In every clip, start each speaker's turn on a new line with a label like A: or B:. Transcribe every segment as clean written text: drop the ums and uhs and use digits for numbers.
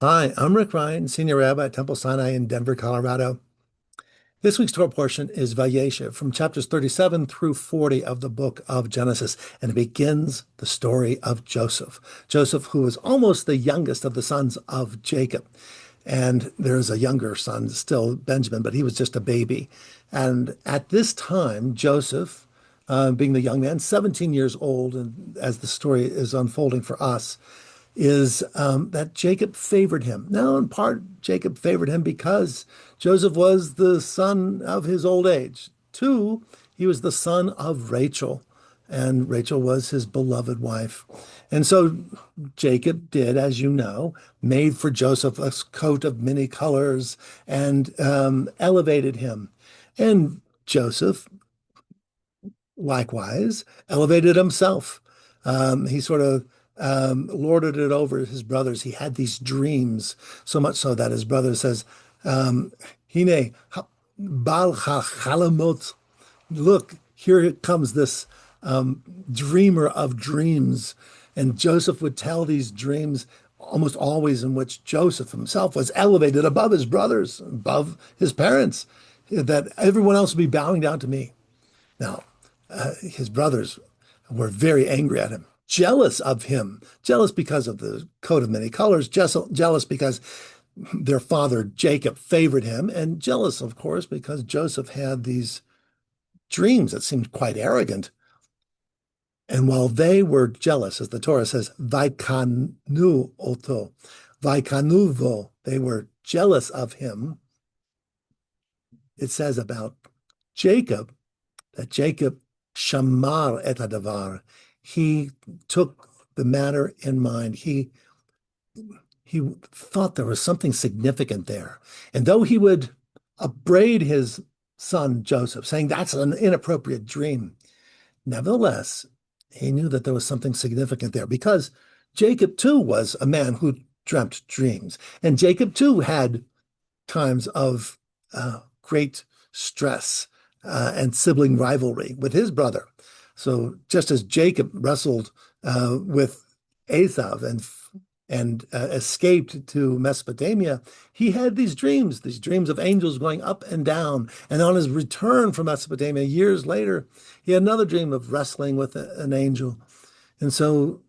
A: Hi, I'm Rick Ryan, Senior Rabbi at Temple Sinai in Denver, Colorado. This week's Torah portion is Vayeshev from chapters 37 through 40 of the book of Genesis, and it begins the story of Joseph. Joseph, who was almost the youngest of the sons of Jacob. And there's a younger son still, Benjamin, but he was just a baby. And at this time, Joseph, being the young man, 17 years old, and as the story is unfolding for us, is that Jacob favored him. Now, in part, Jacob favored him because Joseph was the son of his old age. Two, he was the son of Rachel, and Rachel was his beloved wife. And so Jacob did, as you know, made for Joseph a coat of many colors and elevated him. And Joseph likewise elevated himself. He sort of lorded it over his brothers. He had these dreams, so much so that his brother says, Hine, Bal Chalamot, look, here comes this dreamer of dreams. And Joseph would tell these dreams almost always in which Joseph himself was elevated above his brothers, above his parents, that everyone else would be bowing down to me. Now, his brothers were very angry at him, jealous of him, jealous because of the coat of many colors, jealous because their father Jacob favored him, and jealous, of course, because Joseph had these dreams that seemed quite arrogant. And while they were jealous, as the Torah says, Vaikanu oto, Vaikanuvo, they were jealous of him. It says about Jacob that Jacob shamar et hadavar. He took the matter in mind. He thought there was something significant there. And though he would upbraid his son Joseph, saying that's an inappropriate dream, nevertheless, he knew that there was something significant there because Jacob too was a man who dreamt dreams. And Jacob too had times of great stress and sibling rivalry with his brother. So just as Jacob wrestled with Esau and escaped to Mesopotamia, he had these dreams of angels going up and down. And on his return from Mesopotamia years later, he had another dream of wrestling with an angel. And so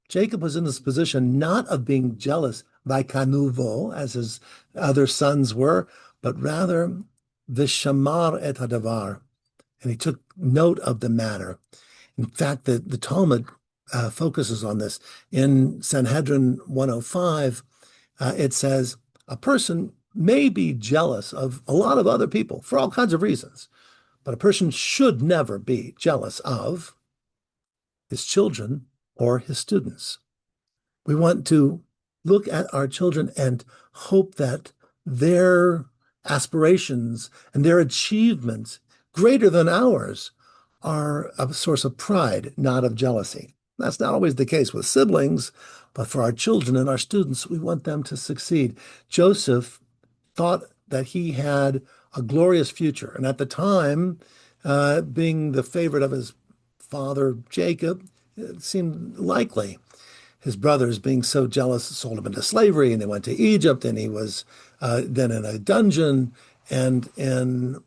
A: Jacob was in this position not of being jealous by Kanuvo, as his other sons were, but rather Vishamar et hadavar. And he took note of the matter. In fact, the Talmud focuses on this. In Sanhedrin 105, it says a person may be jealous of a lot of other people for all kinds of reasons, but a person should never be jealous of his children or his students. We want to look at our children and hope that their aspirations and their achievements greater than ours are a source of pride, not of jealousy. That's not always the case with siblings, but for our children and our students, we want them to succeed. Joseph thought that he had a glorious future. And at the time, being the favorite of his father, Jacob, it seemed likely. His brothers, being so jealous, sold him into slavery, and they went to Egypt, and he was then in a dungeon. And in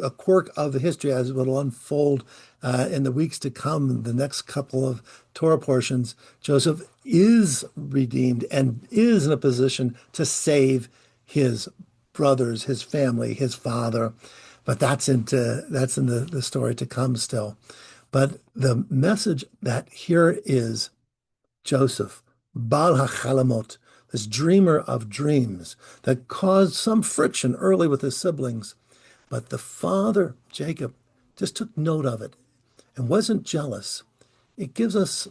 A: a quirk of the history, as it will unfold in the weeks to come, the next couple of Torah portions, Joseph is redeemed and is in a position to save his brothers, his family, his father. But that's in the story to come still. But the message that here is Joseph, Bal HaChalamot, this dreamer of dreams that caused some friction early with his siblings. But the father, Jacob, just took note of it and wasn't jealous. It gives us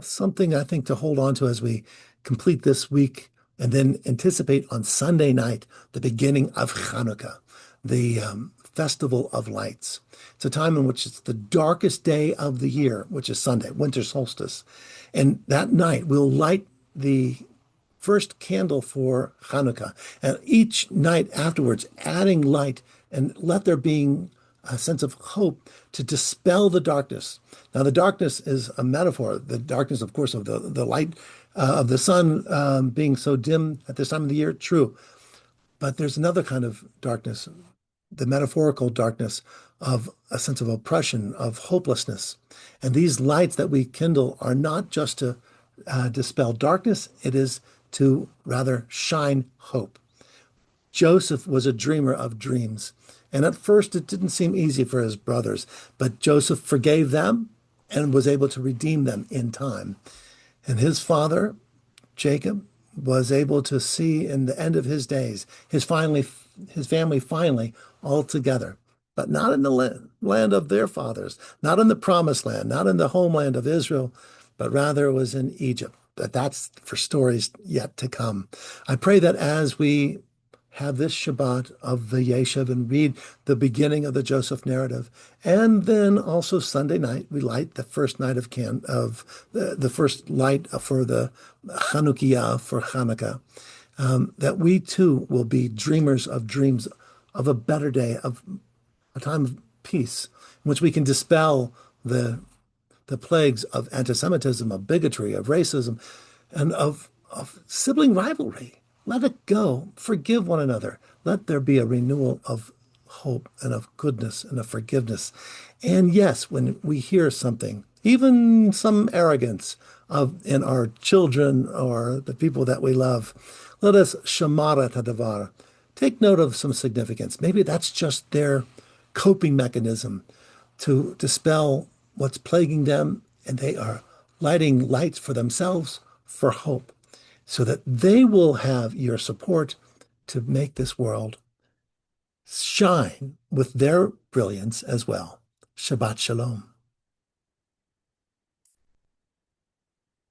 A: something, I think, to hold on to as we complete this week and then anticipate on Sunday night the beginning of Hanukkah, the Festival of Lights. It's a time in which it's the darkest day of the year, which is Sunday, winter solstice. And that night we'll light the first candle for Hanukkah, and each night afterwards adding light and let there being a sense of hope to dispel the darkness. Now, the darkness is a metaphor. The darkness, of course, of the light of the sun being so dim at this time of the year, true. But there's another kind of darkness, the metaphorical darkness of a sense of oppression, of hopelessness. And these lights that we kindle are not just to dispel darkness, it is to rather shine hope. Joseph was a dreamer of dreams. And at first, it didn't seem easy for his brothers, but Joseph forgave them and was able to redeem them in time. And his father, Jacob, was able to see in the end of his days his family finally all together, but not in the land of their fathers, not in the promised land, not in the homeland of Israel, but rather it was in Egypt. But that's for stories yet to come. I pray that as we have this Shabbat of Vayeshev and read the beginning of the Joseph narrative, and then also Sunday night we light the first night of the first light for the Chanukiah for Hanukkah, that we too will be dreamers of dreams of a better day, of a time of peace, in which we can dispel the plagues of anti-Semitism, of bigotry, of racism, and of sibling rivalry. Let it go. Forgive one another. Let there be a renewal of hope and of goodness and of forgiveness. And yes, when we hear something, even some arrogance in our children or the people that we love, let us shamara tadavar. Take note of some significance. Maybe that's just their coping mechanism to dispel what's plaguing them, and they are lighting lights for themselves for hope, so that they will have your support to make this world shine with their brilliance as well. Shabbat Shalom.